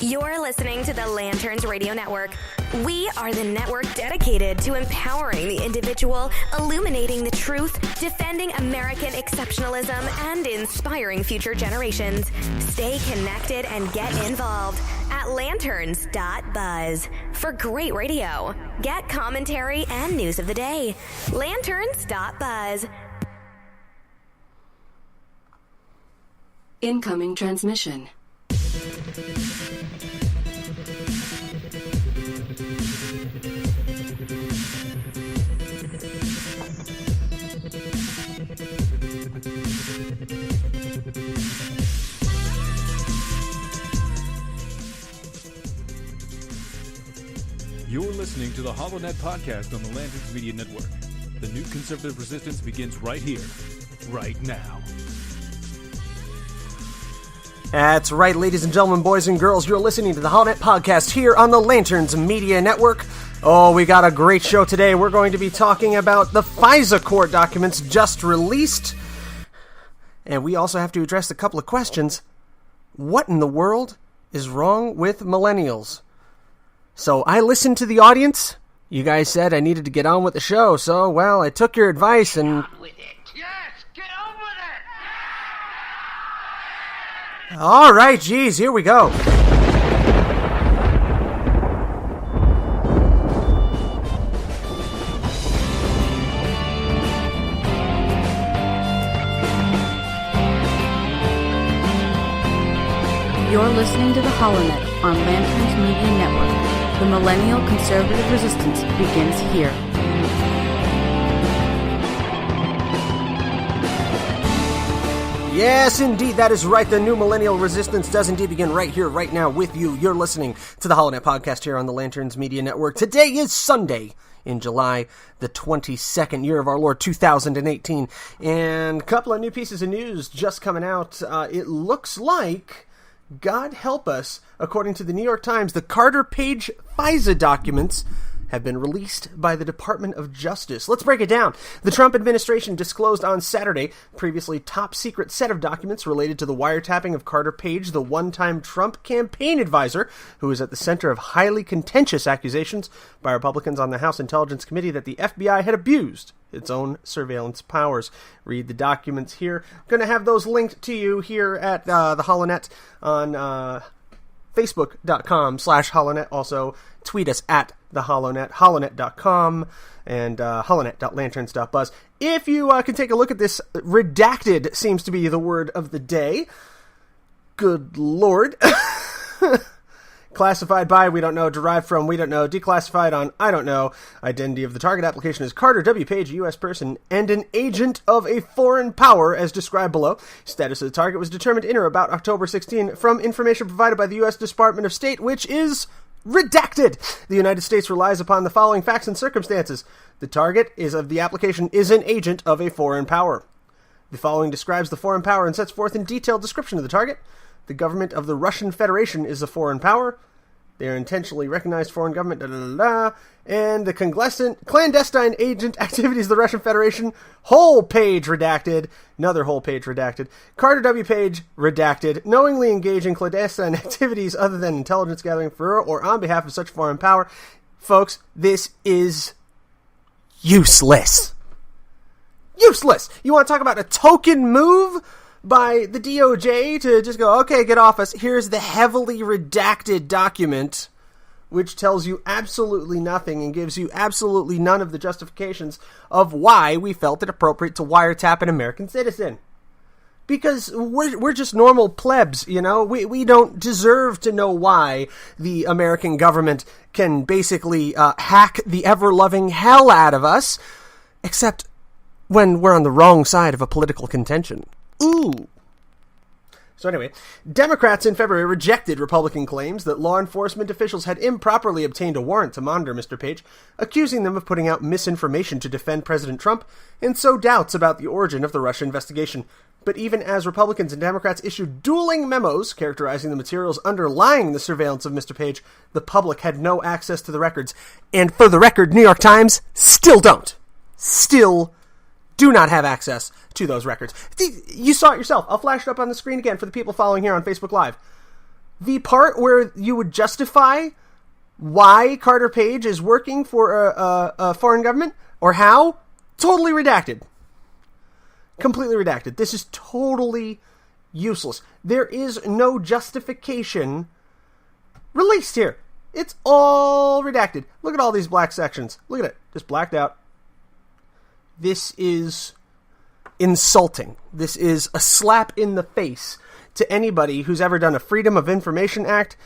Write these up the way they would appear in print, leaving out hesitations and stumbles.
You're listening to the Lanterns Radio Network. We are the network dedicated to empowering the individual, illuminating the truth, defending American exceptionalism, and inspiring future generations. Stay connected and get involved at lanterns.buzz for great radio. Get commentary and news of the day. Lanterns.buzz. Incoming transmission. You're listening to the HoloNet podcast on the Lanterns Media Network. The new conservative resistance begins right here, right now. That's right, ladies and gentlemen, boys and girls. You're listening to the HoloNet podcast here on the Lanterns Media Network. Oh, we got a great show today. We're going to be talking about the FISA court documents just released. And we also have to address a couple of questions. What in the world is wrong with millennials? So I listened to the audience. You guys said I needed to get on with the show, so, well, I took your advice and... Get on with it. Yes, get on with it. All right, geez, here we go. You're listening to the HoloNet on Lanterns Media Network. The Millennial Conservative Resistance begins here. Yes, indeed, that is right. The new Millennial Resistance does indeed begin right here, right now with you. You're listening to the HoloNet podcast here on the Lanterns Media Network. Today is Sunday in July, the 22nd year of our Lord 2018. And a couple of new pieces of news just coming out. It looks like, God help us, according to the New York Times, the Carter Page FISA documents have been released by the Department of Justice. Let's break it down. The Trump administration disclosed on Saturday previously top-secret set of documents related to the wiretapping of Carter Page, the one-time Trump campaign advisor, who is at the center of highly contentious accusations by Republicans on the House Intelligence Committee that the FBI had abused its own surveillance powers. Read the documents here. I'm going to have those linked to you here at the HoloNet on Facebook.com/HoloNet. Also, tweet us at the HoloNet, holonet.com, and holonet.lanterns.buzz. If you can take a look at this, redacted seems to be the word of the day. Good Lord. Classified by, we don't know. Derived from, we don't know. Declassified on, I don't know. Identity of the target application is Carter W. Page, a U.S. person, and an agent of a foreign power, as described below. Status of the target was determined in or about October 16 from information provided by the U.S. Department of State, which is redacted. The United States relies upon the following facts and circumstances. The target of the application is an agent of a foreign power. The following describes the foreign power and sets forth in detailed description of the target. The government of the Russian Federation is a foreign power. They are intentionally recognized foreign government, and the clandestine agent activities of the Russian Federation, whole page redacted, another whole page redacted, Carter W. Page redacted, knowingly engage in clandestine activities other than intelligence gathering for or on behalf of such foreign power. Folks, this is useless. Useless! You want to talk about a token move by the DOJ to just go, okay, get off us. Here's the heavily redacted document, which tells you absolutely nothing and gives you absolutely none of the justifications of why we felt it appropriate to wiretap an American citizen. Because we're just normal plebs, you know? We don't deserve to know why the American government can basically hack the ever-loving hell out of us, except when we're on the wrong side of a political contention. Ooh. So anyway, Democrats in February rejected Republican claims that law enforcement officials had improperly obtained a warrant to monitor Mr. Page, accusing them of putting out misinformation to defend President Trump, and sow doubts about the origin of the Russia investigation. But even as Republicans and Democrats issued dueling memos characterizing the materials underlying the surveillance of Mr. Page, the public had no access to the records. And for the record, New York Times still don't. Still do not have access to those records. You saw it yourself. I'll flash it up on the screen again for the people following here on Facebook Live. The part where you would justify why Carter Page is working for a foreign government, or how, totally redacted. Completely redacted. This is totally useless. There is no justification released here. It's all redacted. Look at all these black sections. Look at it. Just blacked out. This is insulting. This is a slap in the face to anybody who's ever done a Freedom of Information Act.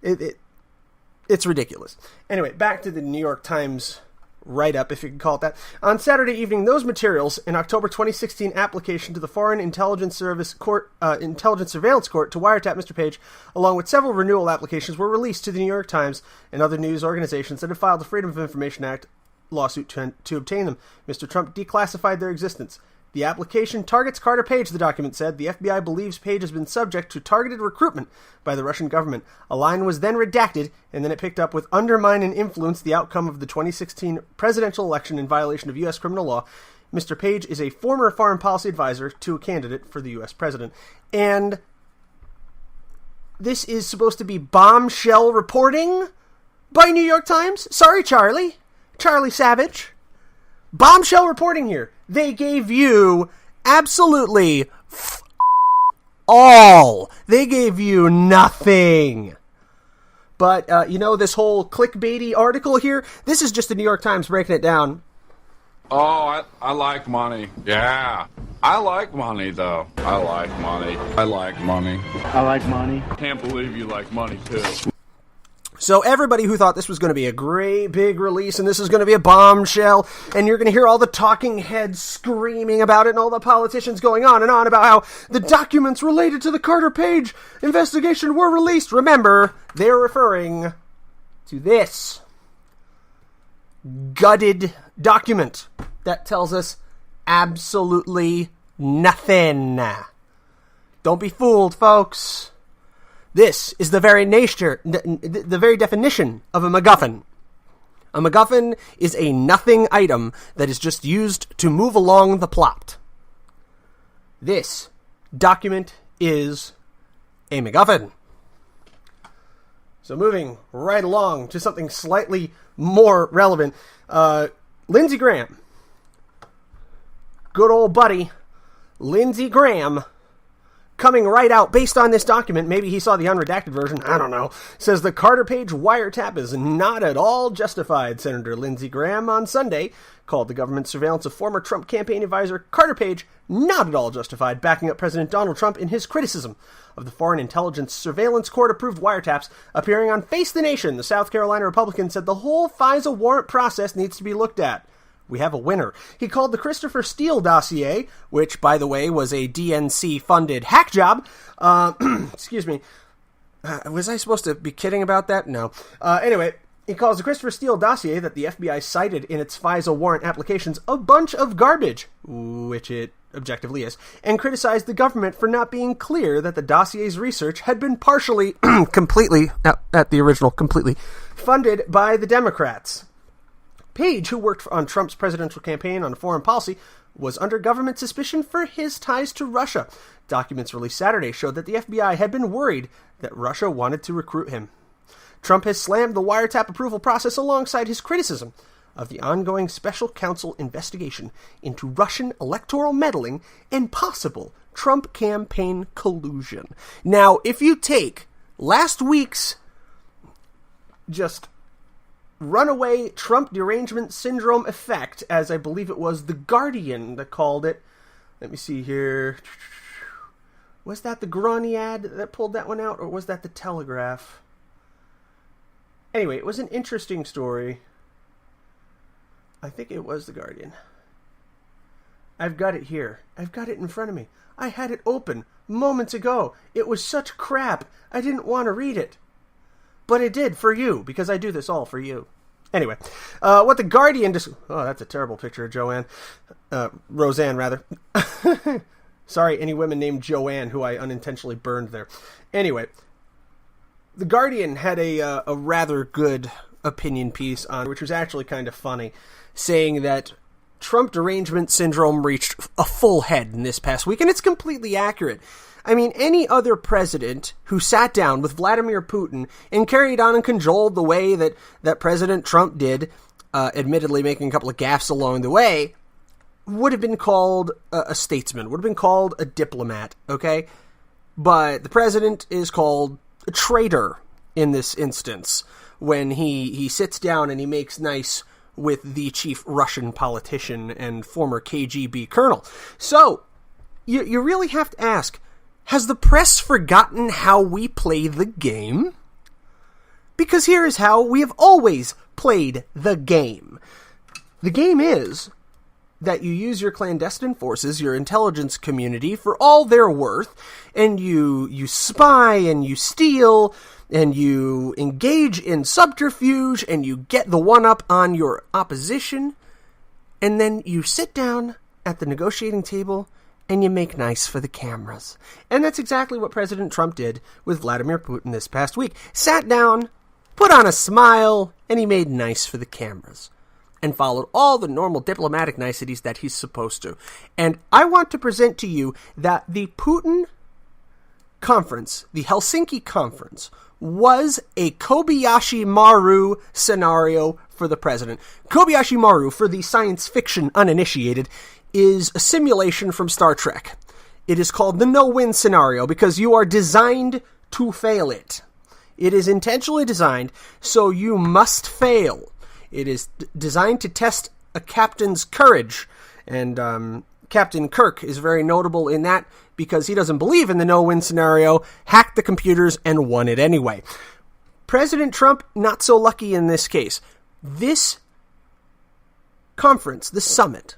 It's ridiculous. Anyway, back to the New York Times write-up, if you can call it that. On Saturday evening, those materials, an October 2016 application to the Foreign Intelligence Service Court, Intelligence Surveillance Court to wiretap Mr. Page, along with several renewal applications, were released to the New York Times and other news organizations that had filed the Freedom of Information Act lawsuit to obtain them. Mr. Trump declassified their existence. The application targets Carter Page, the document said. The FBI believes Page has been subject to targeted recruitment by the Russian government. A line was then redacted, and then it picked up with undermine and influence the outcome of the 2016 presidential election in violation of U.S. criminal law. Mr. Page is a former foreign policy advisor to a candidate for the U.S. president. And this is supposed to be bombshell reporting by New York Times? Sorry, Charlie Savage. Bombshell reporting here. They gave you absolutely all. They gave you nothing. But, this whole clickbaity article here, this is just the New York Times breaking it down. Oh, I like money. Yeah. I like money, though. I like money. I like money. I like money. Can't believe you like money, too. So everybody who thought this was going to be a great big release and this is going to be a bombshell and you're going to hear all the talking heads screaming about it and all the politicians going on and on about how the documents related to the Carter Page investigation were released. Remember, they're referring to this gutted document that tells us absolutely nothing. Don't be fooled, folks. This is the very nature, the very definition of a MacGuffin. A MacGuffin is a nothing item that is just used to move along the plot. This document is a MacGuffin. So moving right along to something slightly more relevant. Lindsey Graham. Good old buddy, Lindsey Graham, coming right out based on this document, maybe he saw the unredacted version, I don't know, says the Carter Page wiretap is not at all justified. Senator Lindsey Graham on Sunday called the government surveillance of former Trump campaign advisor Carter Page not at all justified, backing up President Donald Trump in his criticism of the Foreign Intelligence Surveillance Court-approved wiretaps. Appearing on Face the Nation, the South Carolina Republican said the whole FISA warrant process needs to be looked at. We have a winner. He called the Christopher Steele dossier, which, by the way, was a DNC-funded hack job. Excuse me. Was I supposed to be kidding about that? No. Anyway, he calls the Christopher Steele dossier that the FBI cited in its FISA warrant applications a bunch of garbage, which it objectively is, and criticized the government for not being clear that the dossier's research had been partially, completely funded by the Democrats. Page, who worked on Trump's presidential campaign on foreign policy, was under government suspicion for his ties to Russia. Documents released Saturday showed that the FBI had been worried that Russia wanted to recruit him. Trump has slammed the wiretap approval process alongside his criticism of the ongoing special counsel investigation into Russian electoral meddling and possible Trump campaign collusion. Now, if you take last week's just runaway Trump derangement syndrome effect, as I believe it was The Guardian that called it. Let me see here. Was that the Grani ad that pulled that one out, or was that the Telegraph? Anyway, it was an interesting story. I think it was The Guardian. I've got it here. I've got it in front of me. I had it open moments ago. It was such crap. I didn't want to read it. But I did for you, because I do this all for you. Anyway, what The Guardian oh, that's a terrible picture of Joanne. Roseanne, rather. Sorry, any women named Joanne who I unintentionally burned there. Anyway, The Guardian had a rather good opinion piece on, which was actually kind of funny, saying that Trump derangement syndrome reached a full head in this past week, and it's completely accurate. I mean, any other president who sat down with Vladimir Putin and carried on and cajoled the way that President Trump did, admittedly making a couple of gaffes along the way, would have been called a statesman, would have been called a diplomat, okay? But the president is called a traitor in this instance when he sits down and he makes nice with the chief Russian politician and former KGB colonel. So, you really have to ask, has the press forgotten how we play the game? Because here is how we have always played the game. The game is that you use your clandestine forces, your intelligence community, for all they're worth, and you spy and you steal and you engage in subterfuge and you get the one-up on your opposition, and then you sit down at the negotiating table and you make nice for the cameras. And that's exactly what President Trump did with Vladimir Putin this past week. Sat down, put on a smile, and he made nice for the cameras. And followed all the normal diplomatic niceties that he's supposed to. And I want to present to you that the Putin conference, the Helsinki conference, was a Kobayashi Maru scenario for the president. Kobayashi Maru, for the science fiction uninitiated, is a simulation from Star Trek. It is called the no-win scenario because you are designed to fail it. It is intentionally designed so you must fail. It is designed to test a captain's courage, and Captain Kirk is very notable in that because he doesn't believe in the no-win scenario, hacked the computers, and won it anyway. President Trump, not so lucky in this case. This conference, this summit,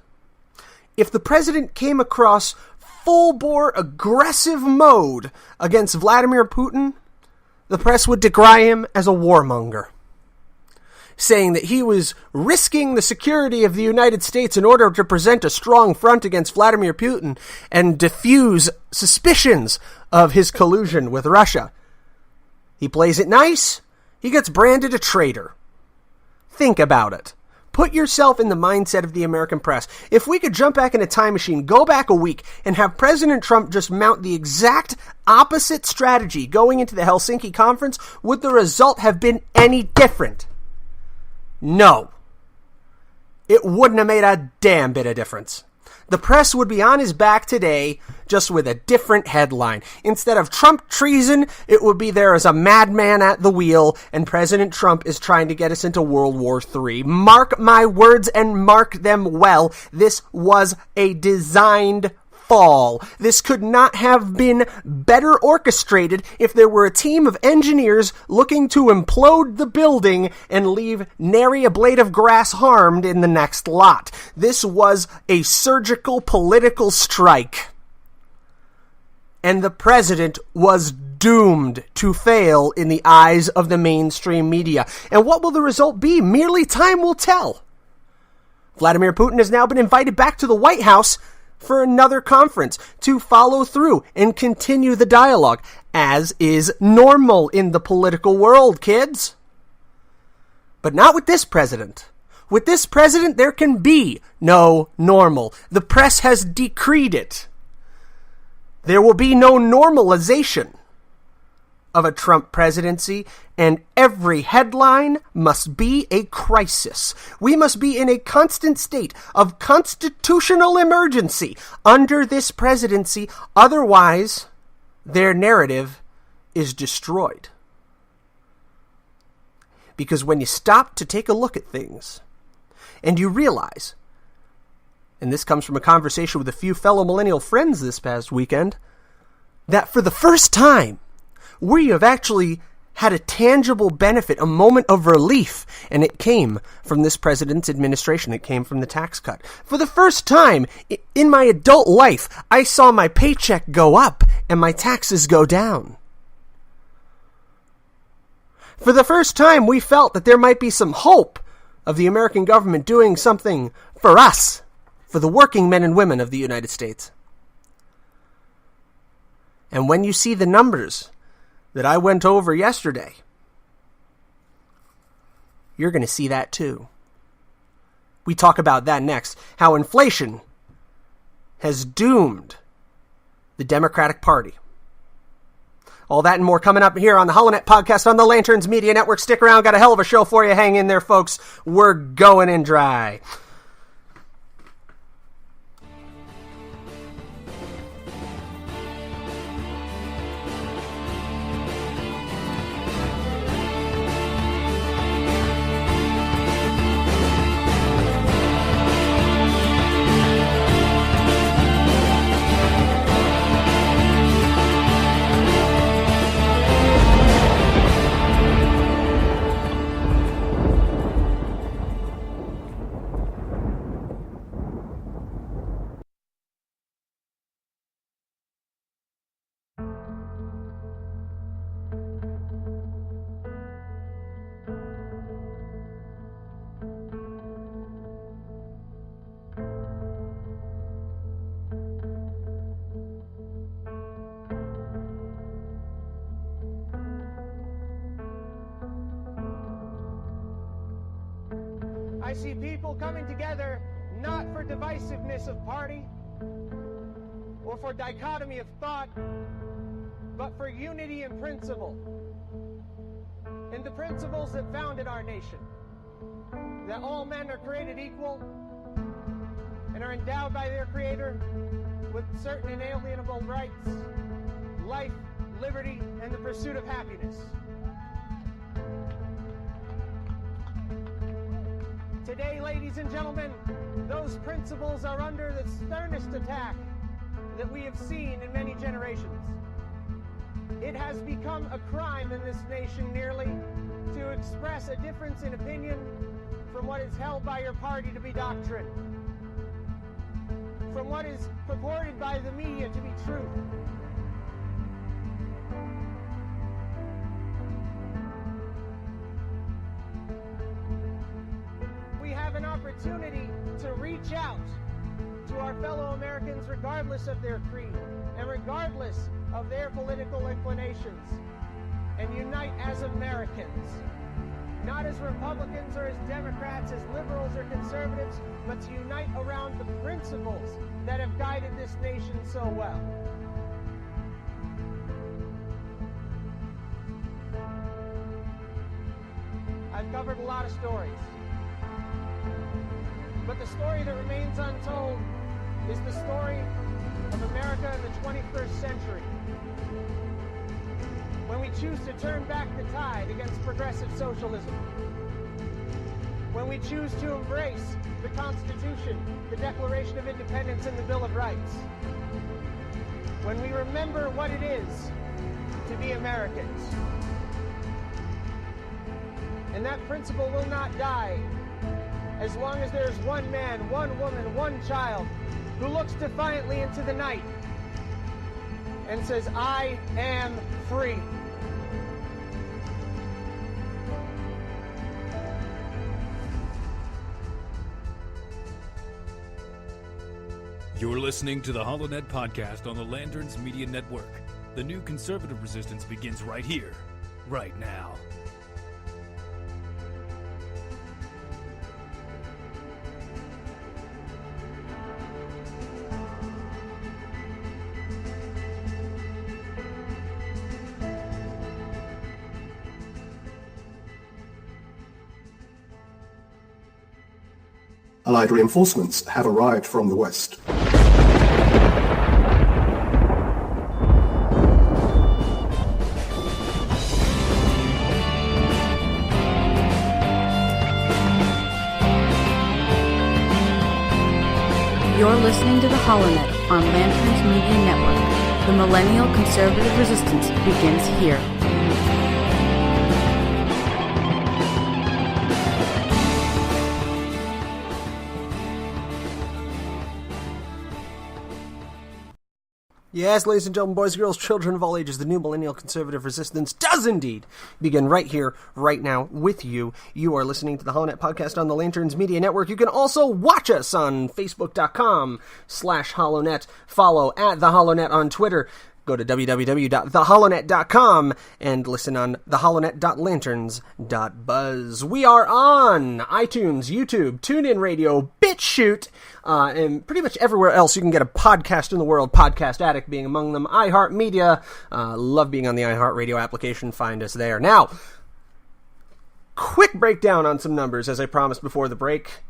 if the president came across full-bore aggressive mode against Vladimir Putin, the press would decry him as a warmonger, saying that he was risking the security of the United States in order to present a strong front against Vladimir Putin and diffuse suspicions of his collusion with Russia. He plays it nice, he gets branded a traitor. Think about it. Put yourself in the mindset of the American press. If we could jump back in a time machine, go back a week, and have President Trump just mount the exact opposite strategy going into the Helsinki conference, would the result have been any different? No. It wouldn't have made a damn bit of difference. The press would be on his back today, just with a different headline. Instead of Trump treason, it would be there as a madman at the wheel, and President Trump is trying to get us into World War III. Mark my words and mark them well. This was a designed fall. This could not have been better orchestrated if there were a team of engineers looking to implode the building and leave nary a blade of grass harmed in the next lot. This was a surgical political strike. And the president was doomed to fail in the eyes of the mainstream media. And what will the result be? Merely time will tell. Vladimir Putin has now been invited back to the White House for another conference to follow through and continue the dialogue, as is normal in the political world, kids. But not with this president. With this president, there can be no normal. The press has decreed it. There will be no normalization of a Trump presidency, and every headline must be a crisis. We must be in a constant state of constitutional emergency under this presidency. Otherwise, their narrative is destroyed. Because when you stop to take a look at things, and you realize, and this comes from a conversation with a few fellow millennial friends this past weekend, that for the first time, we have actually had a tangible benefit, a moment of relief, and it came from this president's administration. It came from the tax cut. For the first time in my adult life, I saw my paycheck go up and my taxes go down. For the first time, we felt that there might be some hope of the American government doing something for us, for the working men and women of the United States. And when you see the numbers that I went over yesterday, you're going to see that too. We talk about that next. How inflation has doomed the Democratic Party. All that and more coming up here on the HoloNet podcast on the Lanterns Media Network. Stick around. Got a hell of a show for you. Hang in there, folks. We're going in dry. I see people coming together not for divisiveness of party or for dichotomy of thought, but for unity in principle. In the principles that founded our nation, that all men are created equal and are endowed by their Creator with certain inalienable rights, life, liberty, and the pursuit of happiness. Today, ladies and gentlemen, those principles are under the sternest attack that we have seen in many generations. It has become a crime in this nation nearly to express a difference in opinion from what is held by your party to be doctrine, from what is purported by the media to be truth. We have an opportunity to reach out to our fellow Americans regardless of their creed and regardless of their political inclinations, and unite as Americans, not as Republicans or as Democrats, as liberals or conservatives, but to unite around the principles that have guided this nation so well. I've covered a lot of stories, but the story that remains untold is the story of America in the 21st century, when we choose to turn back the tide against progressive socialism, when we choose to embrace the Constitution, the Declaration of Independence, and the Bill of Rights, when we remember what it is to be Americans. And that principle will not die as long as there's one man, one woman, one child who looks defiantly into the night and says, I am free. You're listening to the HoloNet podcast on the Lanterns Media Network. The new conservative resistance begins right here, right now. Allied reinforcements have arrived from the west. You're listening to the HoloNet on Lanterns Media Network. The Millennial Conservative Resistance begins here. Yes, ladies and gentlemen, boys and girls, children of all ages, the new Millennial Conservative Resistance does indeed begin right here, right now, with you. You are listening to the HoloNet podcast on the Lanterns Media Network. You can also watch us on Facebook.com/HoloNet. Follow at the HoloNet on Twitter. Go to www.theholonet.com and listen on theholonet.lanterns.buzz. We are on iTunes, YouTube, TuneIn Radio, BitChute, and pretty much everywhere else you can get a podcast in the world, Podcast Addict being among them, iHeartMedia. Love being on the iHeartRadio application. Find us there. Now, quick breakdown on some numbers, as I promised before the break.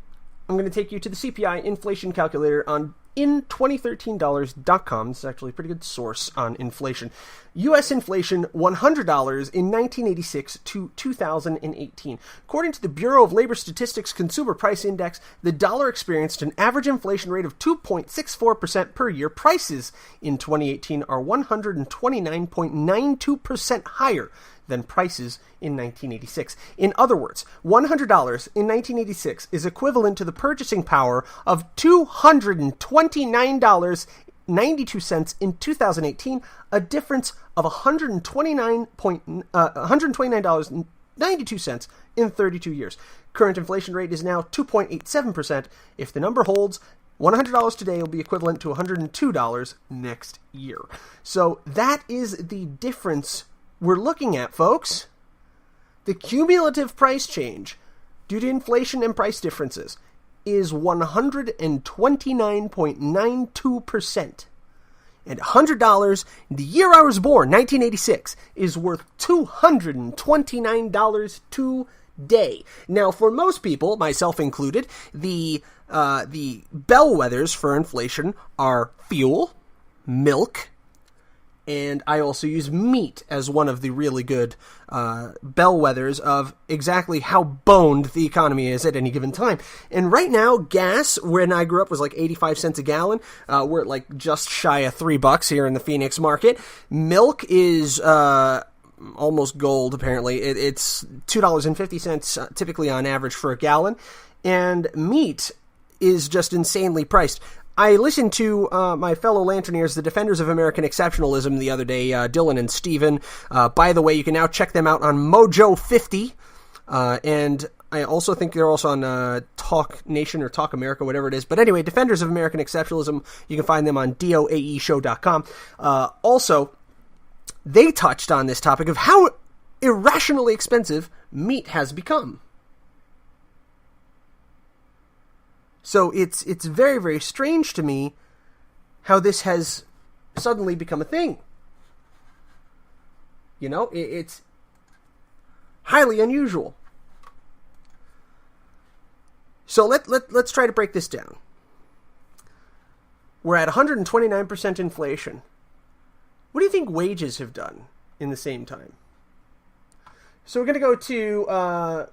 I'm going to take you to the CPI inflation calculator on in2013dollars.com. This is actually a pretty good source on inflation. U.S. inflation, $100 in 1986 to 2018. According to the Bureau of Labor Statistics Consumer Price Index, the dollar experienced an average inflation rate of 2.64% per year. Prices in 2018 are 129.92% higher than prices in 1986. In other words, $100 in 1986 is equivalent to the purchasing power of $229.92 in 2018, a difference of $129.92 in 32 years. Current inflation rate is now 2.87%. If the number holds, $100 today will be equivalent to $102 next year. So that is the difference we're looking at, folks. The cumulative price change due to inflation and price differences is 129.92%. And $100, the year I was born, 1986, is worth $229 today. Now, for most people, myself included, the bellwethers for inflation are fuel, milk, and I also use meat as one of the really good bellwethers of exactly how boned the economy is at any given time. And right now, gas, when I grew up, was like 85 cents a gallon. We're at like just shy of $3 here in the Phoenix market. Milk is almost gold, apparently. It's $2.50 typically on average for a gallon. And meat is just insanely priced. I listened to my fellow Lanterneers, the Defenders of American Exceptionalism, the other day, Dylan and Steven. By the way, you can now check them out on Mojo 50. And I also think they're also on Talk Nation or Talk America, whatever it is. But anyway, Defenders of American Exceptionalism, you can find them on doaeshow.com. Also, they touched on this topic of how irrationally expensive meat has become. So it's very, very strange to me how this has suddenly become a thing. You know, it's highly unusual. So let's try to break this down. We're at 129% inflation. What do you think wages have done in the same time? So we're going to go to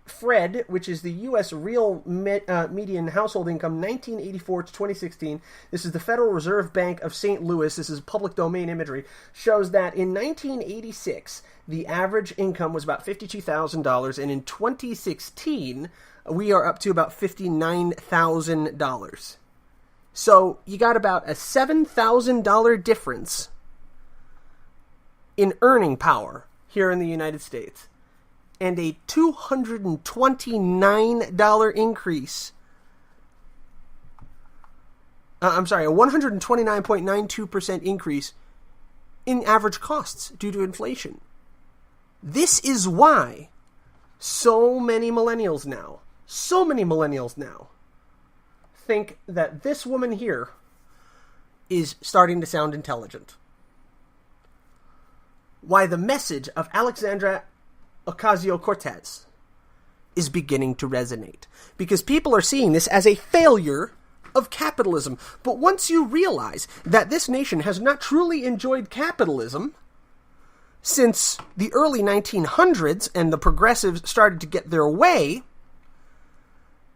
Fred, which is the U.S. real median household income, 1984 to 2016. This is the Federal Reserve Bank of St. Louis. This is public domain imagery. Shows that in 1986, the average income was about $52,000, and in 2016, we are up to about $59,000. So you got about a $7,000 difference in earning power here in the United States, and a $229 increase. A 129.92% increase in average costs due to inflation. This is why so many millennials now think that this woman here is starting to sound intelligent. Why the message of Alexandra Ocasio-Cortez is beginning to resonate. Because people are seeing this as a failure of capitalism. But once you realize that this nation has not truly enjoyed capitalism since the early 1900s and the progressives started to get their way,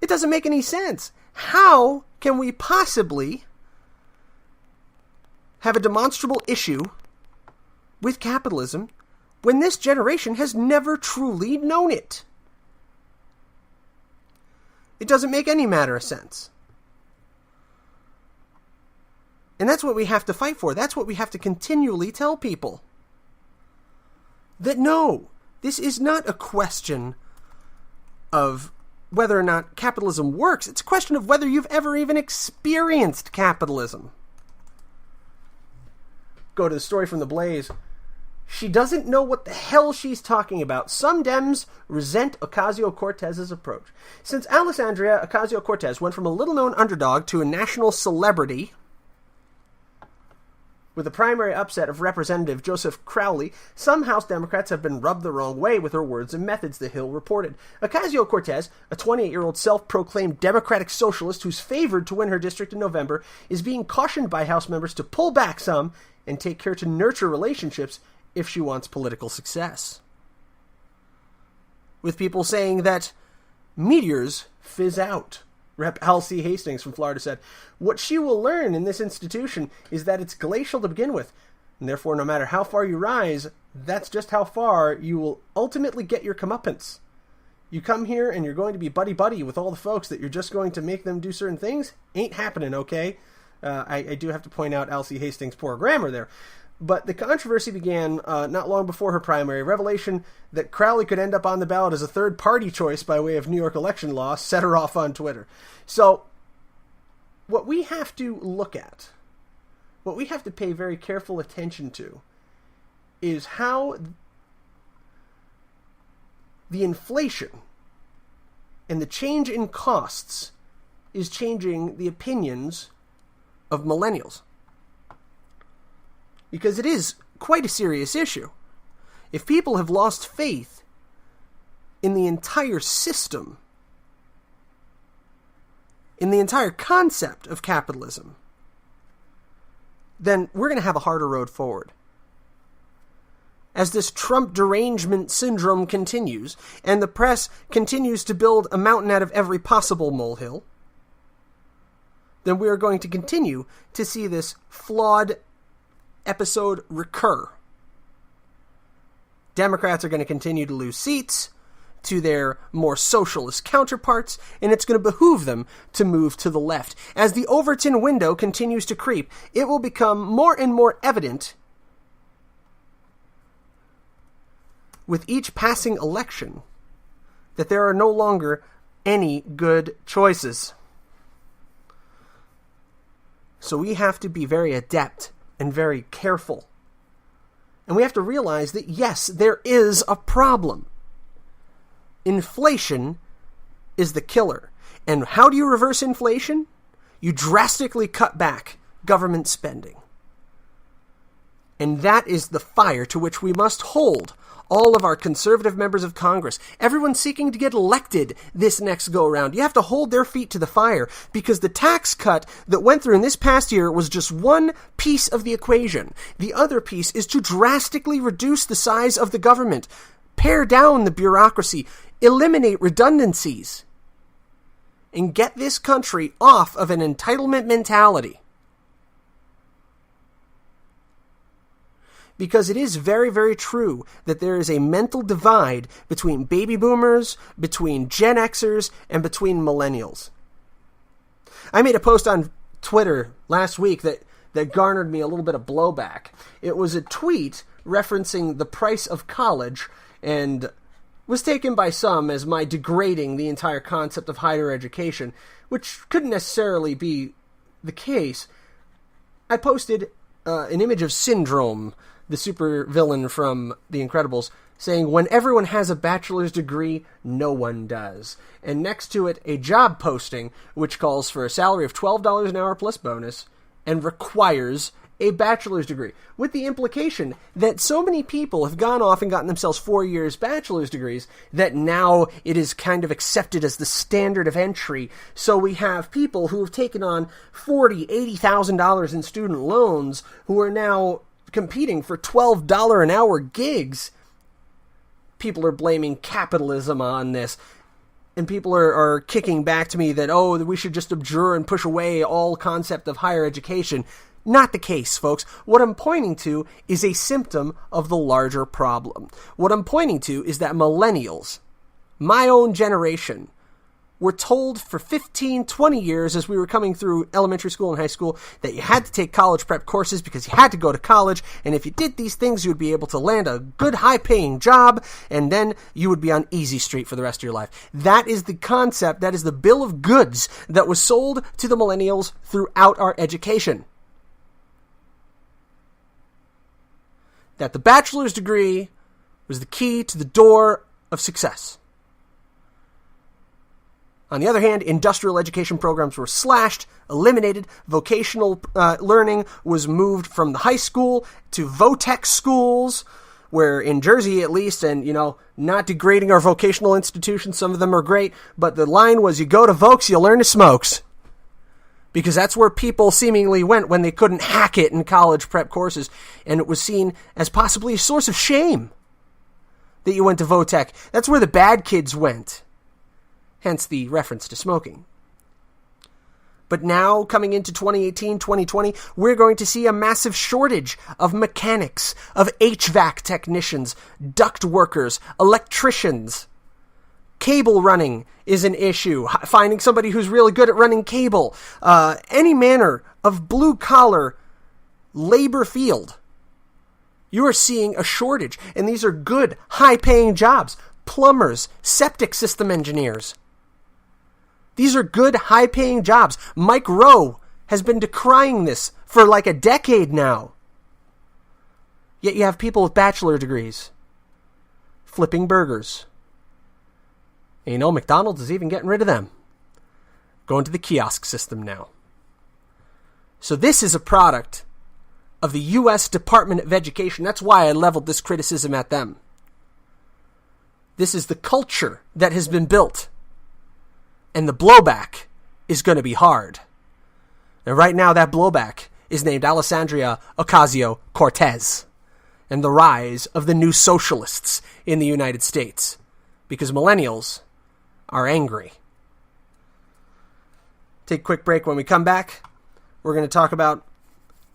it doesn't make any sense. How can we possibly have a demonstrable issue with capitalism when this generation has never truly known it? It doesn't make any matter of sense. And that's what we have to fight for. That's what we have to continually tell people. That no, this is not a question of whether or not capitalism works. It's a question of whether you've ever even experienced capitalism. go to the story from The Blaze. She doesn't know what the hell she's talking about. Some Dems resent Ocasio-Cortez's approach. Since Alexandria Ocasio-Cortez went from a little-known underdog to a national celebrity, with the primary upset of Representative Joseph Crowley, some House Democrats have been rubbed the wrong way with her words and methods, The Hill reported. Ocasio-Cortez, a 28-year-old self-proclaimed Democratic socialist who's favored to win her district in November, is being cautioned by House members to pull back some and take care to nurture relationships if she wants political success. With people saying that meteors fizz out. Rep. L.C. Hastings from Florida said, "What she will learn in this institution is that it's glacial to begin with, and therefore no matter how far you rise, that's just how far you will ultimately get your comeuppance. You come here and you're going to be buddy-buddy with all the folks that you're just going to make them do certain things? Ain't happening, okay?" I do have to point out L.C. Hastings' poor grammar there. But the controversy began not long before her primary. Revelation that Crowley could end up on the ballot as a third-party choice by way of New York election law set her off on Twitter. So, what we have to look at, what we have to pay very careful attention to, is how the inflation and the change in costs is changing the opinions of millennials. Because it is quite a serious issue. If people have lost faith in the entire system, in the entire concept of capitalism, then we're going to have a harder road forward. As this Trump derangement syndrome continues, and the press continues to build a mountain out of every possible molehill, then we are going to continue to see this flawed episode recur. Democrats are going to continue to lose seats to their more socialist counterparts, and it's going to behoove them to move to the left. As the Overton window continues to creep, it will become more and more evident with each passing election that there are no longer any good choices. So we have to be very adept and very careful. And we have to realize that, yes, there is a problem. Inflation is the killer. And how do you reverse inflation? You drastically cut back government spending. And that is the fire to which we must hold all of our conservative members of Congress, everyone seeking to get elected this next go-around. You have to hold their feet to the fire, because the tax cut that went through in this past year was just one piece of the equation. The other piece is to drastically reduce the size of the government, pare down the bureaucracy, eliminate redundancies, and get this country off of an entitlement mentality. Because it is very, very true that there is a mental divide between baby boomers, between Gen Xers, and between millennials. I made a post on Twitter last week that garnered me a little bit of blowback. It was a tweet referencing the price of college and was taken by some as my degrading the entire concept of higher education, which couldn't necessarily be the case. I posted an image of Syndrome, the supervillain from The Incredibles, saying, "When everyone has a bachelor's degree, no one does." And next to it, a job posting, which calls for a salary of $12 an hour plus bonus, and requires a bachelor's degree, with the implication that so many people have gone off and gotten themselves 4 years bachelor's degrees that now it is kind of accepted as the standard of entry. So we have people who have taken on $40,000, $80,000 in student loans who are now competing for $12 an hour gigs. People are blaming capitalism on this. And people are kicking back to me that, we should just abjure and push away all concept of higher education. Not the case, folks. What I'm pointing to is a symptom of the larger problem. What I'm pointing to is that millennials, my own generation, were told for 15, 20 years as we were coming through elementary school and high school that you had to take college prep courses because you had to go to college, and if you did these things, you would be able to land a good, high-paying job, and then you would be on easy street for the rest of your life. That is the concept, that is the bill of goods that was sold to the millennials throughout our education. that the bachelor's degree was the key to the door of success. On the other hand, industrial education programs were slashed, eliminated. Vocational learning was moved from the high school to VOTEC schools, where in Jersey at least, and, not degrading our vocational institutions, some of them are great, but the line was, you go to Vokes, you learn to smokes. Because that's where people seemingly went when they couldn't hack it in college prep courses, and it was seen as possibly a source of shame that you went to VOTEC. That's where the bad kids went. Hence the reference to smoking. But now, coming into 2018, 2020, we're going to see a massive shortage of mechanics, of HVAC technicians, duct workers, electricians. Cable running is an issue. Finding somebody who's really good at running cable. Any manner of blue-collar labor field. You are seeing a shortage, and these are good, high-paying jobs. Plumbers, septic system engineers. These are good, high-paying jobs. Mike Rowe has been decrying this for like a decade now. Yet you have people with bachelor degrees flipping burgers. And McDonald's is even getting rid of them. Going to the kiosk system now. So this is a product of the U.S. Department of Education. That's why I leveled this criticism at them. This is the culture that has been built. And the blowback is going to be hard. And right now that blowback is named Alessandria Ocasio-Cortez and the rise of the new socialists in the United States. Because millennials are angry. Take a quick break. When we come back, we're going to talk about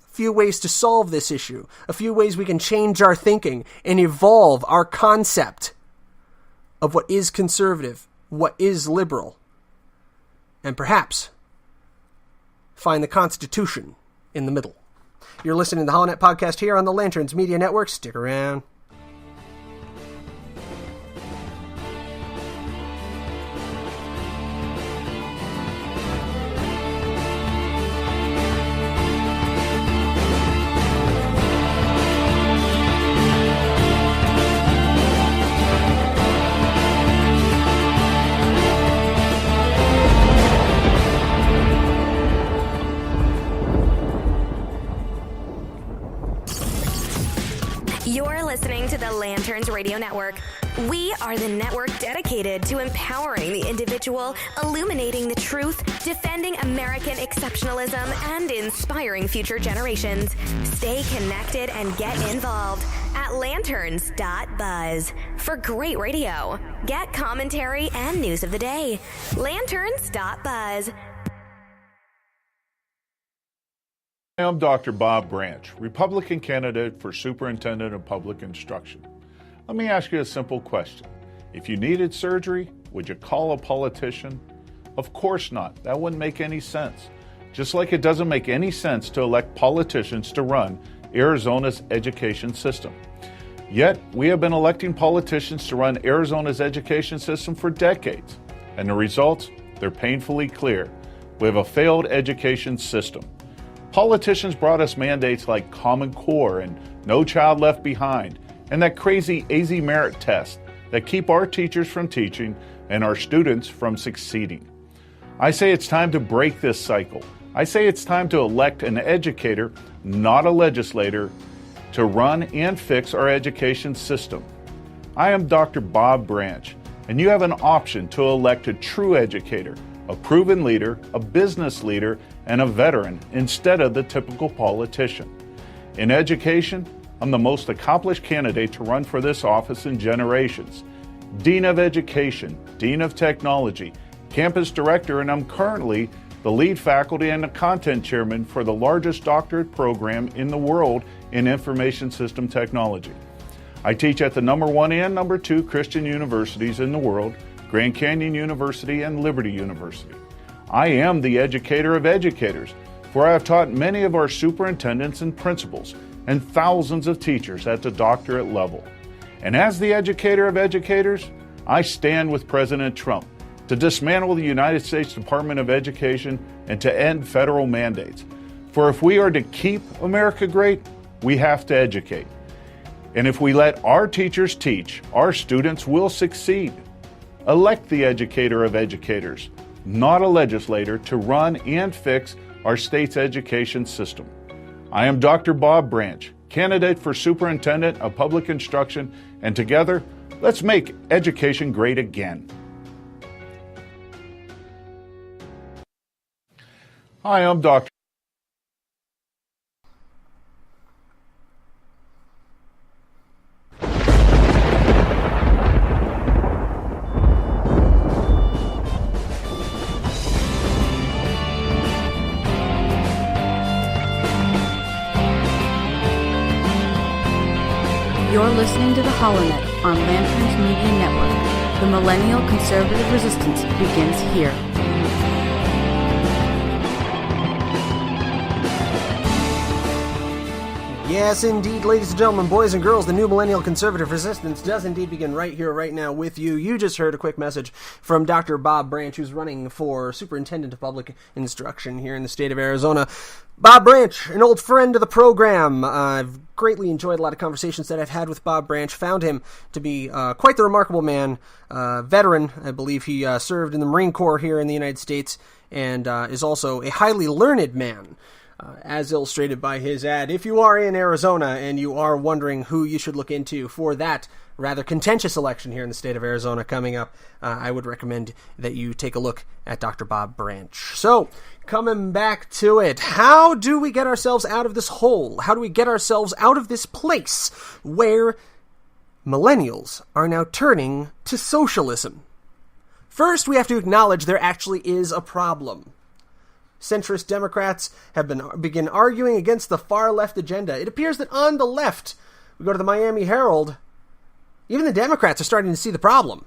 a few ways to solve this issue. A few ways we can change our thinking and evolve our concept of what is conservative, what is liberal. And perhaps find the Constitution in the middle. You're listening to the HoloNet Podcast here on the Lanterns Media Network. Stick around. Lanterns Radio Network. We are the network dedicated to empowering the individual, illuminating the truth, defending American exceptionalism, and inspiring future generations. Stay connected and get involved at lanterns.buzz for great radio. Get commentary and news of the day. Lanterns.buzz. I'm Dr. Bob Branch, Republican candidate for Superintendent of Public Instruction. Let me ask you a simple question. If you needed surgery, would you call a politician? Of course not. That wouldn't make any sense. Just like it doesn't make any sense to elect politicians to run Arizona's education system. Yet, we have been electing politicians to run Arizona's education system for decades. And the results? They're painfully clear. We have a failed education system. Politicians brought us mandates like Common Core and No Child Left Behind, and that crazy AZ merit test that keep our teachers from teaching and our students from succeeding. I say it's time to break this cycle. I say it's time to elect an educator, not a legislator, to run and fix our education system. I am Dr. Bob Branch, and you have an option to elect a true educator, a proven leader, a business leader, and a veteran instead of the typical politician. In education, I'm the most accomplished candidate to run for this office in generations. Dean of Education, Dean of Technology, Campus Director, and I'm currently the lead faculty and the content chairman for the largest doctorate program in the world in information system technology. I teach at the #1 and #2 Christian universities in the world, Grand Canyon University and Liberty University. I am the educator of educators, for I have taught many of our superintendents and principals and thousands of teachers at the doctorate level. And as the educator of educators, I stand with President Trump to dismantle the United States Department of Education and to end federal mandates. For if we are to keep America great, we have to educate. And if we let our teachers teach, our students will succeed. Elect the educator of educators, not a legislator, to run and fix our state's education system. I am Dr. Bob Branch, candidate for Superintendent of Public Instruction, and together, let's make education great again. Hi, I'm Dr. You're listening to the HoloNet on Lanterns Media Network. The Millennial Conservative Resistance begins here. Yes, indeed, ladies and gentlemen, boys and girls, the new Millennial Conservative Resistance does indeed begin right here, right now with you. You just heard a quick message from Dr. Bob Branch, who's running for Superintendent of Public Instruction here in the state of Arizona. Bob Branch, an old friend of the program. I've greatly enjoyed a lot of conversations that I've had with Bob Branch. Found him to be quite the remarkable man, veteran. I believe he served in the Marine Corps here in the United States, and is also a highly learned man. As illustrated by his ad. If you are in Arizona and you are wondering who you should look into for that rather contentious election here in the state of Arizona coming up, I would recommend that you take a look at Dr. Bob Branch. So, coming back to it, how do we get ourselves out of this hole? How do we get ourselves out of this place where millennials are now turning to socialism? First, we have to acknowledge there actually is a problem. Centrist Democrats have begin arguing against the far-left agenda. It appears that on the left, we go to the Miami Herald, even the Democrats are starting to see the problem.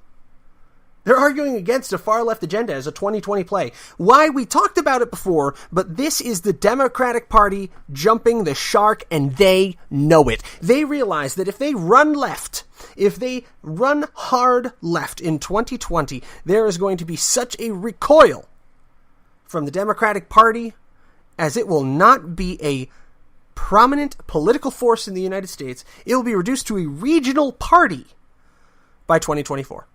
They're arguing against a far-left agenda as a 2020 play. Why? We talked about it before, but this is the Democratic Party jumping the shark, and they know it. They realize that if they run left, if they run hard left in 2020, there is going to be such a recoil from the Democratic Party, as it will not be a prominent political force in the United States. It will be reduced to a regional party by 2024.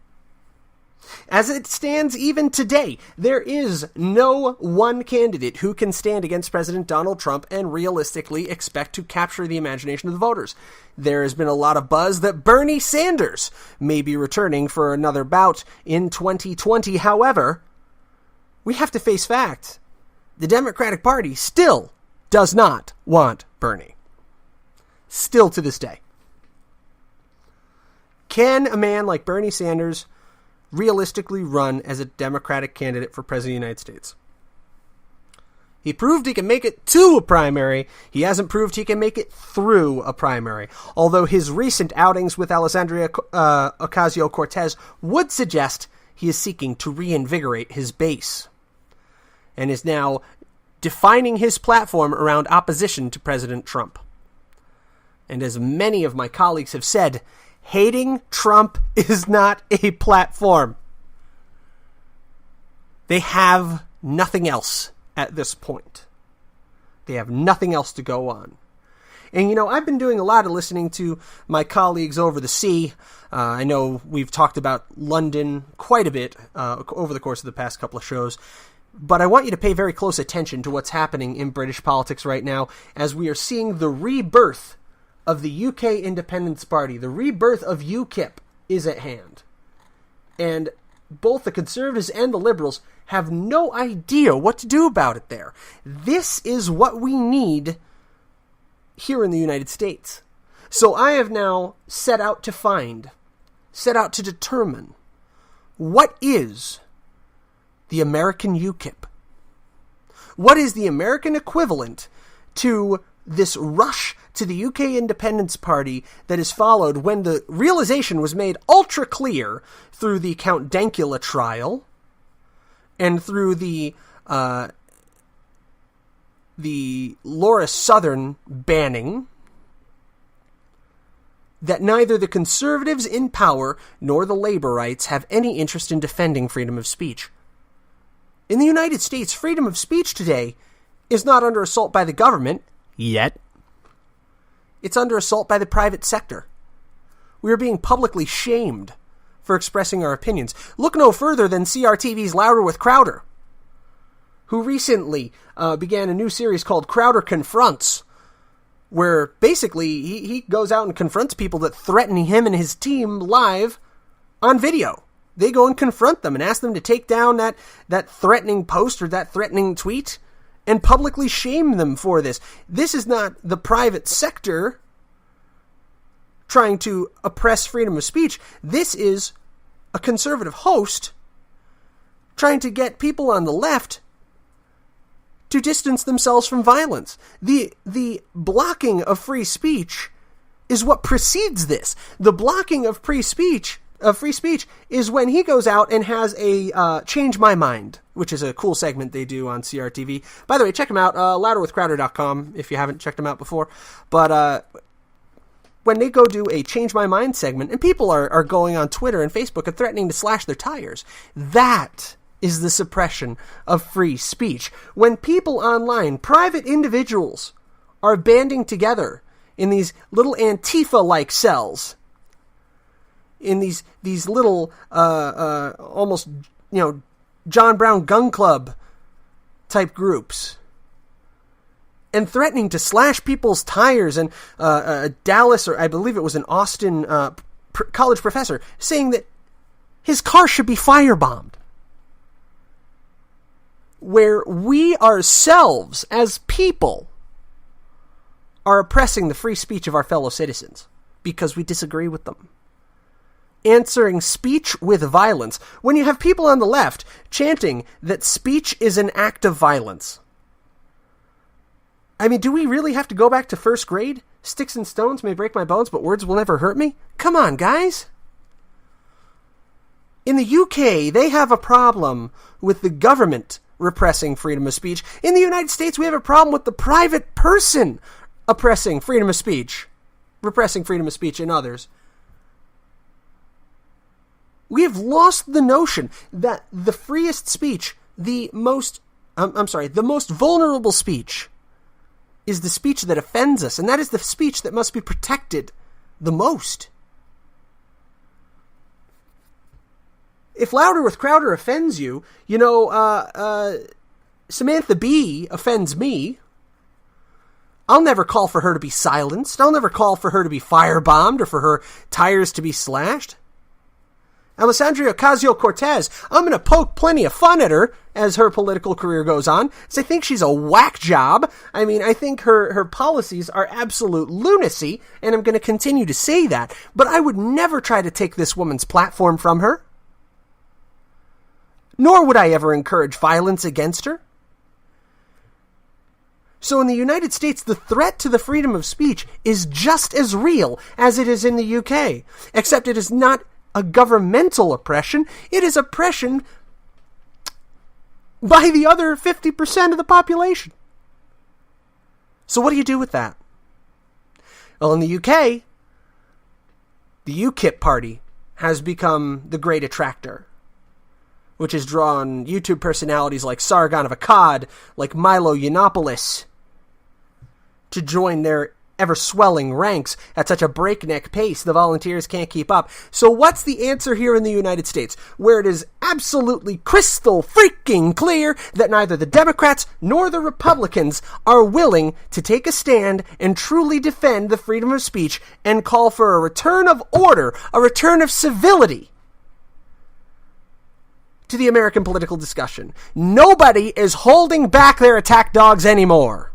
As it stands even today, there is no one candidate who can stand against President Donald Trump and realistically expect to capture the imagination of the voters. There has been a lot of buzz that Bernie Sanders may be returning for another bout in 2020. However, we have to face facts. The Democratic Party still does not want Bernie. Still to this day. Can a man like Bernie Sanders realistically run as a Democratic candidate for President of the United States? He proved he can make it to a primary. He hasn't proved he can make it through a primary. Although his recent outings with Alexandria Ocasio-Cortez would suggest he is seeking to reinvigorate his base and is now defining his platform around opposition to President Trump. And as many of my colleagues have said, hating Trump is not a platform. They have nothing else at this point. They have nothing else to go on. And, you know, I've been doing a lot of listening to my colleagues over the sea. I know we've talked about London quite a bit over the course of the past couple of shows. But I want you to pay very close attention to what's happening in British politics right now as we are seeing the rebirth of the UK Independence Party. The rebirth of UKIP is at hand. And both the Conservatives and the Liberals have no idea what to do about it there. This is what we need here in the United States. So I have now set out to determine what is the American UKIP. What is the American equivalent to this rush to the UK Independence Party that is followed when the realization was made ultra clear through the Count Dankula trial and through the Laura Southern banning, that neither the conservatives in power nor the labor rights have any interest in defending freedom of speech. In the United States, freedom of speech today is not under assault by the government, yet. It's under assault by the private sector. We are being publicly shamed for expressing our opinions. Look no further than CRTV's Louder with Crowder, who recently began a new series called Crowder Confronts, where basically he goes out and confronts people that threaten him and his team live on video. They go and confront them and ask them to take down that threatening post or that threatening tweet and publicly shame them for this. This is not the private sector trying to oppress freedom of speech. This is a conservative host trying to get people on the left to distance themselves from violence. The blocking of free speech is what precedes this. The blocking of free speech is when he goes out and has a Change My Mind, which is a cool segment they do on CRTV. By the way, check them out, louderwithcrowder.com if you haven't checked them out before. But when they go do a Change My Mind segment, and people are going on Twitter and Facebook and threatening to slash their tires, that is the suppression of free speech. When people online, private individuals, are banding together in these little Antifa-like cells, in these little almost John Brown Gun Club type groups, and threatening to slash people's tires, and Dallas, or I believe it was an Austin college professor, saying that his car should be firebombed, where we ourselves as people are oppressing the free speech of our fellow citizens because we disagree with them. Answering speech with violence. When you have people on the left chanting that speech is an act of violence. I mean, do we really have to go back to first grade? Sticks and stones may break my bones, but words will never hurt me? Come on, guys. In the UK, they have a problem with the government repressing freedom of speech. In the United States, we have a problem with the private person oppressing freedom of speech, repressing freedom of speech in others. We have lost the notion that the freest speech, the most vulnerable speech, is the speech that offends us, and that is the speech that must be protected the most. If Louder with Crowder offends you, Samantha Bee offends me, I'll never call for her to be silenced. I'll never call for her to be firebombed or for her tires to be slashed. Alessandria Ocasio-Cortez, I'm going to poke plenty of fun at her as her political career goes on, as I think she's a whack job. I mean, I think her policies are absolute lunacy, and I'm going to continue to say that. But I would never try to take this woman's platform from her. Nor would I ever encourage violence against her. So in the United States, the threat to the freedom of speech is just as real as it is in the UK, except it is not a governmental oppression. It is oppression by the other 50% of the population. So what do you do with that? Well, in the UK, the UKIP party has become the great attractor, which has drawn YouTube personalities like Sargon of Akkad, like Milo Yiannopoulos, to join their ever-swelling ranks at such a breakneck pace the volunteers can't keep up. So what's the answer here in the United States, where it is absolutely crystal freaking clear that neither the Democrats nor the Republicans are willing to take a stand and truly defend the freedom of speech and call for a return of order, a return of civility to the American political discussion? Nobody is holding back their attack dogs anymore.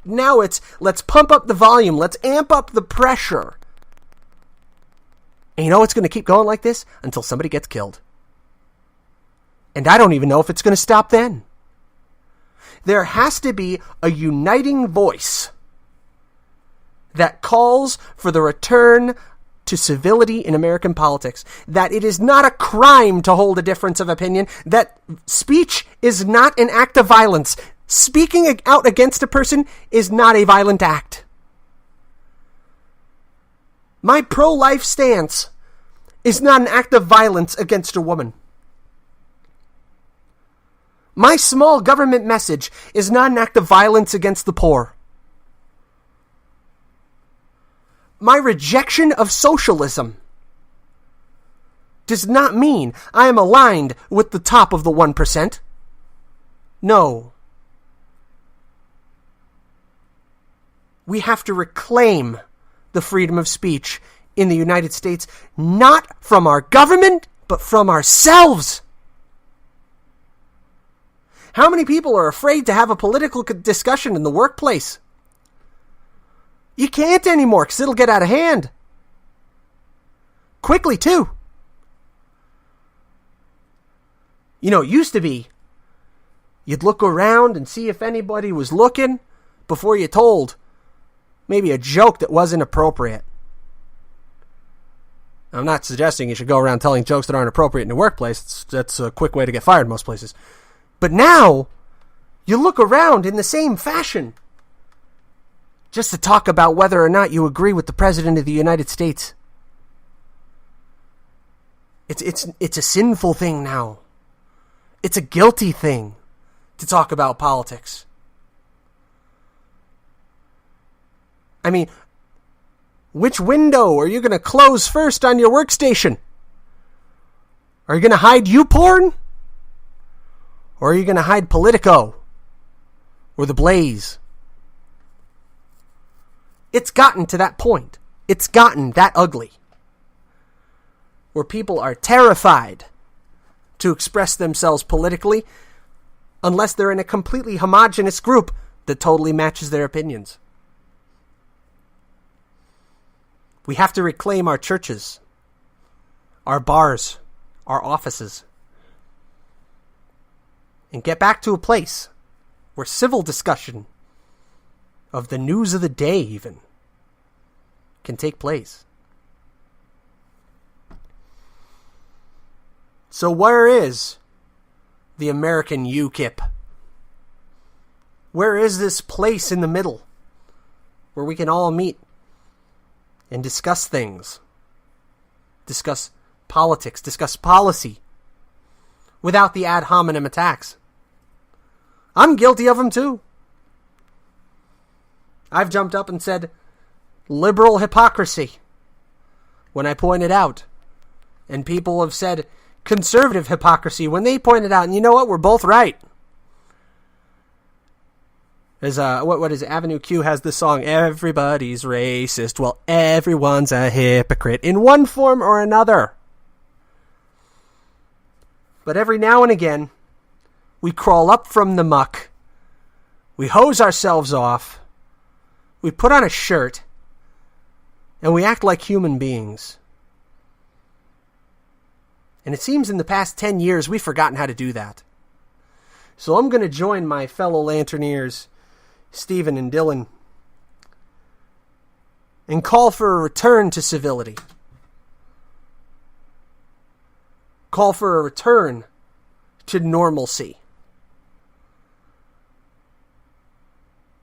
Now it's, let's pump up the volume, let's amp up the pressure. And it's going to keep going like this until somebody gets killed. And I don't even know if it's going to stop then. There has to be a uniting voice that calls for the return to civility in American politics, that it is not a crime to hold a difference of opinion, that speech is not an act of violence. Speaking out against a person is not a violent act. My pro-life stance is not an act of violence against a woman. My small government message is not an act of violence against the poor. my rejection of socialism does not mean I am aligned with the top of the 1%. No. We have to reclaim the freedom of speech in the United States, not from our government, but from ourselves. How many people are afraid to have a political discussion in the workplace? You can't anymore because it'll get out of hand. Quickly, too. You know, it used to be you'd look around and see if anybody was looking before you told maybe a joke that wasn't appropriate. I'm not suggesting you should go around telling jokes that aren't appropriate in the workplace. That's a quick way to get fired in most places. But now, you look around in the same fashion just to talk about whether or not you agree with the President of the United States. It's a sinful thing now. It's a guilty thing to talk about politics. I mean, which window are you going to close first on your workstation? Are you going to hide YouPorn? Or are you going to hide Politico? Or The Blaze? It's gotten to that point. It's gotten that ugly. Where people are terrified to express themselves politically unless they're in a completely homogenous group that totally matches their opinions. We have to reclaim our churches, our bars, our offices, and get back to a place where civil discussion of the news of the day even can take place. So where is the American UKIP? Where is this place in the middle where we can all meet and discuss things, discuss politics, discuss policy, without the ad hominem attacks? I'm guilty of them too. I've jumped up and said liberal hypocrisy when I pointed out, and people have said conservative hypocrisy when they pointed out, and you know what? We're both right. There's what is it? Avenue Q has this song, everybody's racist. Well, everyone's a hypocrite in one form or another. But every now and again, we crawl up from the muck. We hose ourselves off. We put on a shirt. And we act like human beings. And it seems in the past 10 years, we've forgotten how to do that. So I'm going to join my fellow Lanterneers, Stephen and Dylan, and call for a return to civility. Call for a return to normalcy.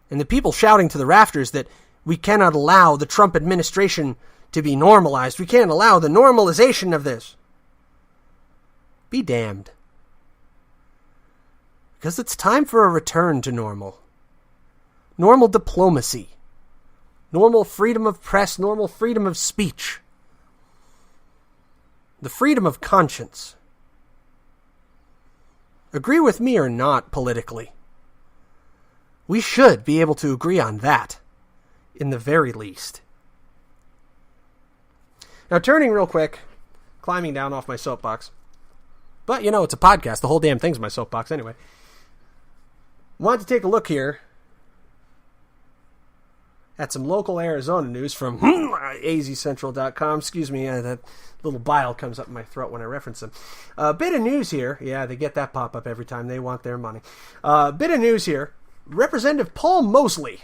And the people shouting to the rafters that we cannot allow the Trump administration to be normalized. We can't allow the normalization of this. Be damned. Because it's time for a return to normal. Normal diplomacy. Normal freedom of press. Normal freedom of speech. The freedom of conscience. Agree with me or not politically, we should be able to agree on that, in the very least. Now, turning real quick, climbing down off my soapbox. But, you know, it's a podcast. The whole damn thing's my soapbox anyway. Want to take a look here at some local Arizona news from azcentral.com. Excuse me, that little bile comes up in my throat when I reference them. A bit of news here. Yeah, they get that pop-up every time they want their money. Bit of news here. Representative Paul Mosley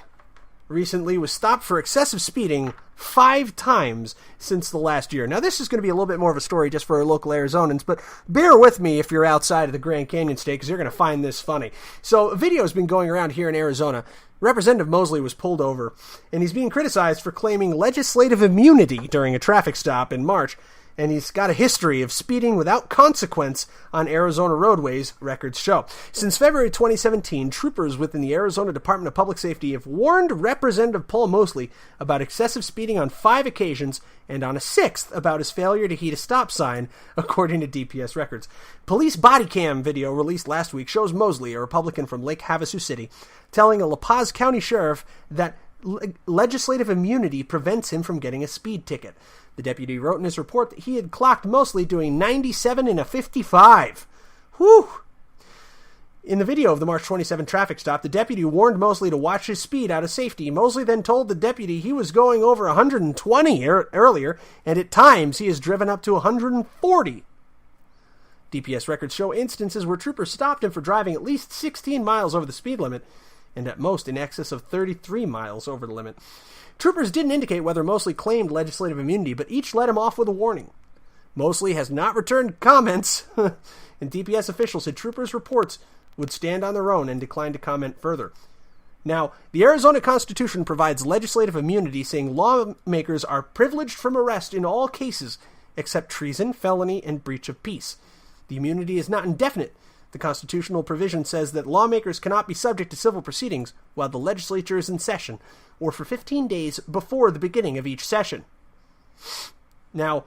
recently was stopped for excessive speeding 5 times since the last year. Now, this is going to be a little bit more of a story just for our local Arizonans, but bear with me if you're outside of the Grand Canyon State, because you're going to find this funny. So, a video has been going around here in Arizona. Representative Mosley was pulled over, and he's being criticized for claiming legislative immunity during a traffic stop in March, and he's got a history of speeding without consequence on Arizona roadways, records show. Since February 2017, troopers within the Arizona Department of Public Safety have warned Representative Paul Mosley about excessive speeding on 5 occasions, and on a 6th about his failure to heed a stop sign, according to DPS records. Police body cam video released last week shows Mosley, a Republican from Lake Havasu City, telling a La Paz County sheriff that legislative immunity prevents him from getting a speed ticket. The deputy wrote in his report that he had clocked Mosley doing 97 in a 55. Whew! In the video of the March 27 traffic stop, the deputy warned Mosley to watch his speed out of safety. Mosley then told the deputy he was going over 120 earlier, and at times he has driven up to 140. DPS records show instances where troopers stopped him for driving at least 16 miles over the speed limit, and at most in excess of 33 miles over the limit. Troopers didn't indicate whether Mosley claimed legislative immunity, but each let him off with a warning. Mosley has not returned comments, and DPS officials said troopers' reports would stand on their own and declined to comment further. Now, the Arizona Constitution provides legislative immunity, saying lawmakers are privileged from arrest in all cases except treason, felony, and breach of peace. The immunity is not indefinite. The constitutional provision says that lawmakers cannot be subject to civil proceedings while the legislature is in session, or for 15 days before the beginning of each session. Now,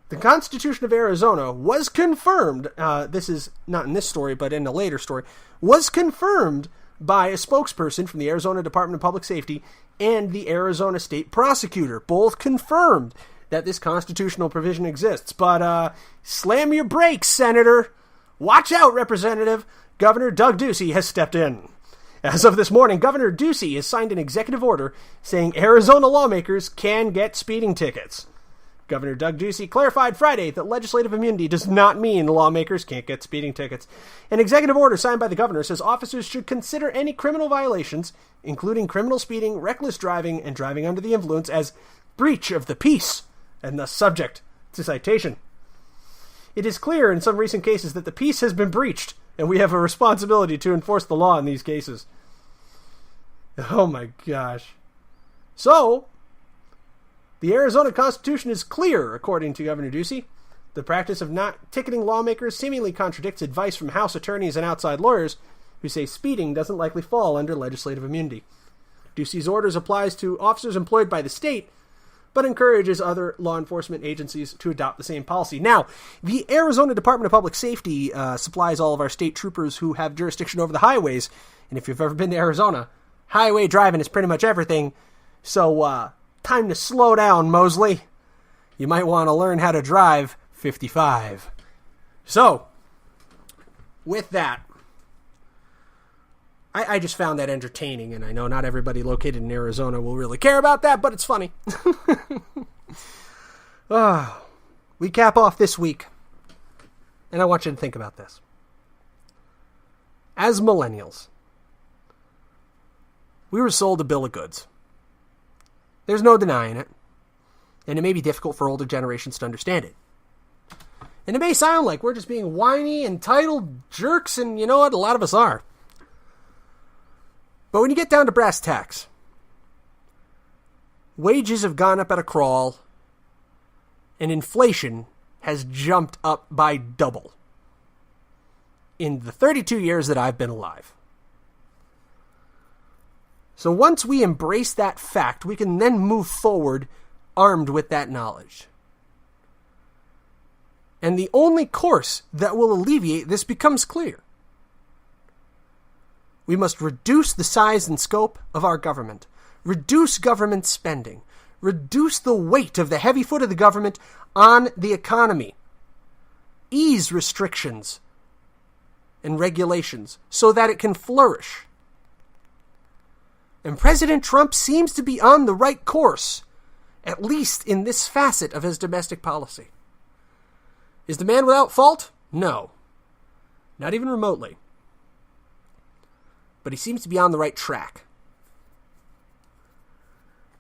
the Constitution of Arizona was confirmed, this is not in this story, but in a later story, was confirmed by a spokesperson from the Arizona Department of Public Safety and the Arizona State Prosecutor. Both confirmed that this constitutional provision exists. But slam your brakes, Senator! Watch out, Representative! Governor Doug Ducey has stepped in. As of this morning, Governor Ducey has signed an executive order saying Arizona lawmakers can get speeding tickets. Governor Doug Ducey clarified Friday that legislative immunity does not mean lawmakers can't get speeding tickets. An executive order signed by the governor says officers should consider any criminal violations, including criminal speeding, reckless driving, and driving under the influence, as breach of the peace, and thus subject to citation. It is clear in some recent cases that the peace has been breached, and we have a responsibility to enforce the law in these cases. Oh my gosh. So, the Arizona Constitution is clear, according to Governor Ducey. The practice of not ticketing lawmakers seemingly contradicts advice from House attorneys and outside lawyers who say speeding doesn't likely fall under legislative immunity. Ducey's orders applies to officers employed by the state, but encourages other law enforcement agencies to adopt the same policy. Now, the Arizona Department of Public Safety supplies all of our state troopers who have jurisdiction over the highways, and if you've ever been to Arizona, highway driving is pretty much everything, so time to slow down, Mosley. You might want to learn how to drive 55. So, with that, I just found that entertaining, and I know not everybody located in Arizona will really care about that, but it's funny. We cap off this week, and I want you to think about this. As millennials, we were sold a bill of goods. There's no denying it, and it may be difficult for older generations to understand it. And it may sound like we're just being whiny, entitled jerks, and you know what? A lot of us are. But when you get down to brass tacks, wages have gone up at a crawl, and inflation has jumped up by double in the 32 years that I've been alive. So once we embrace that fact, we can then move forward armed with that knowledge. And the only course that will alleviate this becomes clear. We must reduce the size and scope of our government, reduce government spending, reduce the weight of the heavy foot of the government on the economy, ease restrictions and regulations so that it can flourish. And President Trump seems to be on the right course, at least in this facet of his domestic policy. Is the man without fault? No. Not even remotely. But he seems to be on the right track.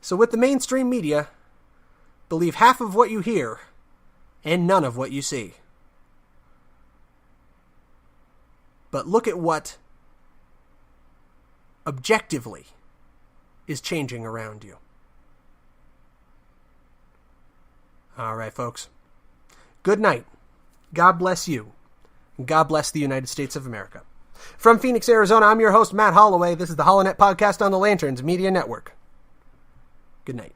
So with the mainstream media, believe half of what you hear and none of what you see. But look at what objectively is changing around you. All right, folks. good night. God bless you. And God bless the United States of America. From Phoenix, Arizona, I'm your host, Matt Holloway. This is the HoloNet Podcast on the Lanterns Media Network. Good night.